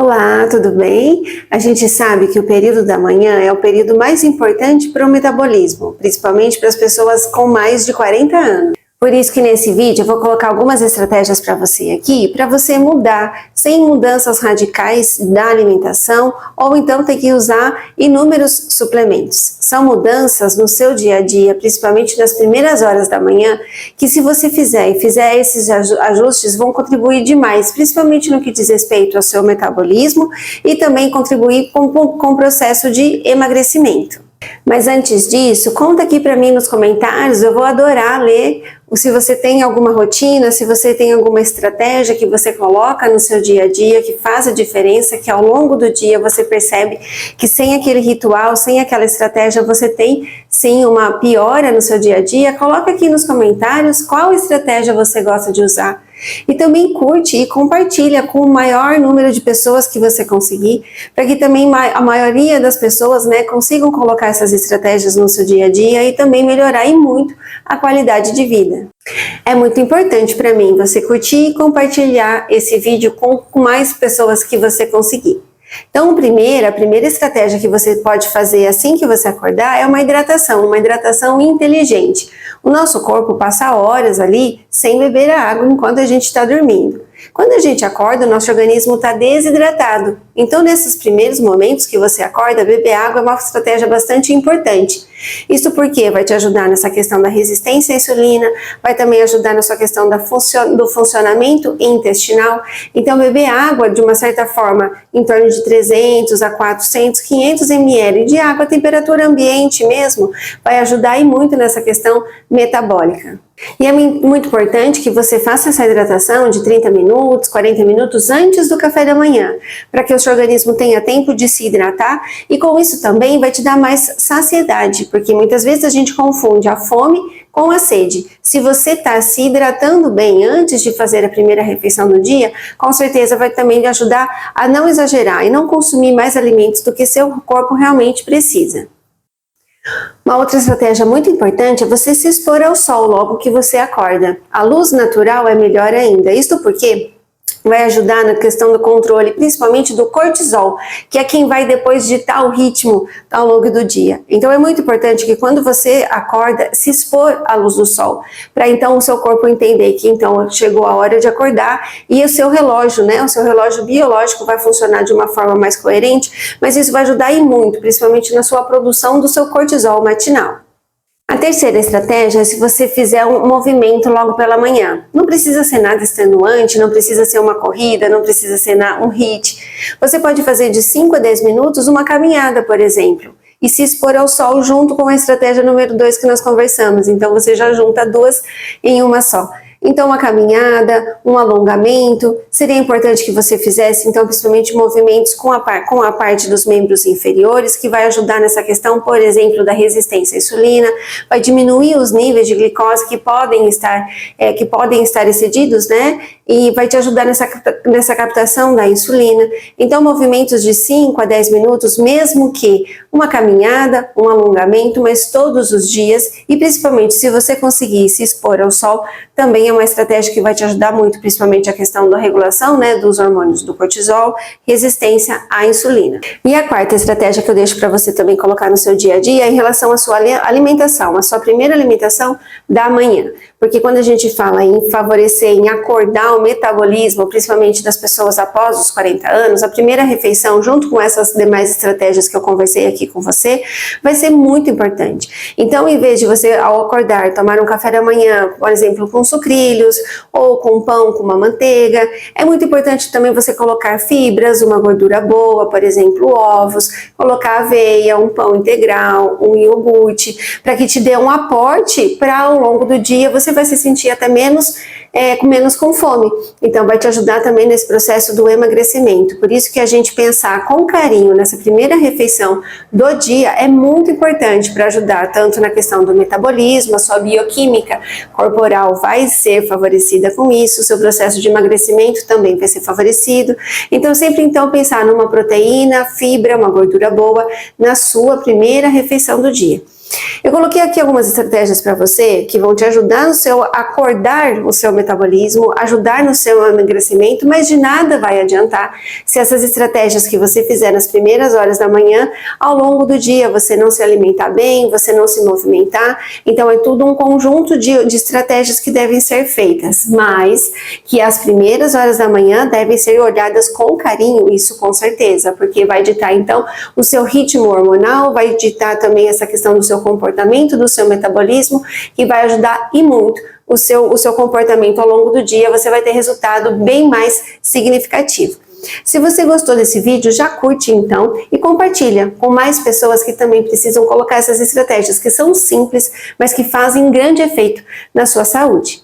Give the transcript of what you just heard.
Olá, tudo bem? A gente sabe que o período da manhã é o período mais importante para o metabolismo, principalmente para as pessoas com mais de 40 anos. Por isso que nesse vídeo eu vou colocar algumas estratégias para você aqui, para você mudar, sem mudanças radicais da alimentação, ou então ter que usar inúmeros suplementos. São mudanças no seu dia a dia, principalmente nas primeiras horas da manhã, que se você fizer esses ajustes, vão contribuir demais, principalmente no que diz respeito ao seu metabolismo e também contribuir com o processo de emagrecimento. Mas antes disso, conta aqui para mim nos comentários, eu vou adorar ler se você tem alguma rotina, se você tem alguma estratégia que você coloca no seu dia a dia, que faz a diferença, que ao longo do dia você percebe que sem aquele ritual, sem aquela estratégia, você tem sim uma piora no seu dia a dia. Coloca aqui nos comentários qual estratégia você gosta de usar. E também curte e compartilha com o maior número de pessoas que você conseguir, para que também a maioria das pessoas, consigam colocar essas estratégias no seu dia a dia e também melhorar e muito a qualidade de vida. É muito importante para mim você curtir e compartilhar esse vídeo com mais pessoas que você conseguir. Então, a primeira estratégia que você pode fazer assim que você acordar é uma hidratação inteligente. O nosso corpo passa horas ali sem beber a água enquanto a gente está dormindo. Quando a gente acorda, o nosso organismo está desidratado. Então, nesses primeiros momentos que você acorda, beber água é uma estratégia bastante importante. Isso porque vai te ajudar nessa questão da resistência à insulina, vai também ajudar na sua questão do funcionamento intestinal. Então, beber água, de uma certa forma, em torno de 300 a 400, 500 ml de água, a temperatura ambiente mesmo, vai ajudar e muito nessa questão metabólica. E é muito importante que você faça essa hidratação de 30 minutos, 40 minutos antes do café da manhã, para que o seu organismo tenha tempo de se hidratar e com isso também vai te dar mais saciedade, porque muitas vezes a gente confunde a fome com a sede. Se você está se hidratando bem antes de fazer a primeira refeição do dia, com certeza vai também lhe ajudar a não exagerar e não consumir mais alimentos do que seu corpo realmente precisa. Uma outra estratégia muito importante é você se expor ao sol logo que você acorda. A luz natural é melhor ainda, isto porque vai ajudar na questão do controle, principalmente do cortisol, que é quem vai depois ditar o ritmo ao longo do dia. Então é muito importante que quando você acorda, se expor à luz do sol, para então o seu corpo entender que então chegou a hora de acordar e o seu relógio, o seu relógio biológico vai funcionar de uma forma mais coerente, mas isso vai ajudar e muito, principalmente na sua produção do seu cortisol matinal. A terceira estratégia é se você fizer um movimento logo pela manhã. Não precisa ser nada extenuante, não precisa ser uma corrida, não precisa ser um HIIT. Você pode fazer de 5 a 10 minutos uma caminhada, por exemplo, e se expor ao sol junto com a estratégia número 2 que nós conversamos. Então você já junta duas em uma só. Então uma caminhada, um alongamento, seria importante que você fizesse então principalmente movimentos com a parte dos membros inferiores, que vai ajudar nessa questão, por exemplo, da resistência à insulina, vai diminuir os níveis de glicose que podem estar excedidos, e vai te ajudar nessa captação da insulina. Então movimentos de 5 a 10 minutos, mesmo que uma caminhada, um alongamento, mas todos os dias, e principalmente se você conseguir se expor ao sol, também é uma estratégia que vai te ajudar muito, principalmente a questão da regulação, dos hormônios do cortisol, resistência à insulina. E a quarta estratégia que eu deixo para você também colocar no seu dia a dia é em relação à sua alimentação, a sua primeira alimentação da manhã. Porque quando a gente fala em favorecer, em acordar o metabolismo, principalmente das pessoas após os 40 anos, a primeira refeição, junto com essas demais estratégias que eu conversei aqui com você, vai ser muito importante. Então, em vez de você, ao acordar, tomar um café da manhã, por exemplo, com sucrilhos, ou com pão com uma manteiga, é muito importante também você colocar fibras, uma gordura boa, por exemplo, ovos, colocar aveia, um pão integral, um iogurte, para que te dê um aporte para ao longo do dia você vai se sentir até menos com fome. Então vai te ajudar também nesse processo do emagrecimento. Por isso que a gente pensar com carinho nessa primeira refeição do dia é muito importante para ajudar tanto na questão do metabolismo, a sua bioquímica corporal vai ser favorecida com isso, o seu processo de emagrecimento também vai ser favorecido. Então sempre pensar numa proteína, fibra, uma gordura boa na sua primeira refeição do dia. Eu coloquei aqui algumas estratégias para você que vão te ajudar no seu acordar o seu metabolismo, ajudar no seu emagrecimento, mas de nada vai adiantar se essas estratégias que você fizer nas primeiras horas da manhã, ao longo do dia você não se alimentar bem, você não se movimentar. Então é tudo um conjunto de estratégias que devem ser feitas, mas que as primeiras horas da manhã devem ser olhadas com carinho, isso com certeza, porque vai ditar então o seu ritmo hormonal, vai ditar também essa questão do seu comportamento, do seu metabolismo, que vai ajudar e muito o seu comportamento ao longo do dia. Você vai ter resultado bem mais significativo. Se você gostou desse vídeo, já curte então e compartilha com mais pessoas que também precisam colocar essas estratégias que são simples, mas que fazem grande efeito na sua saúde.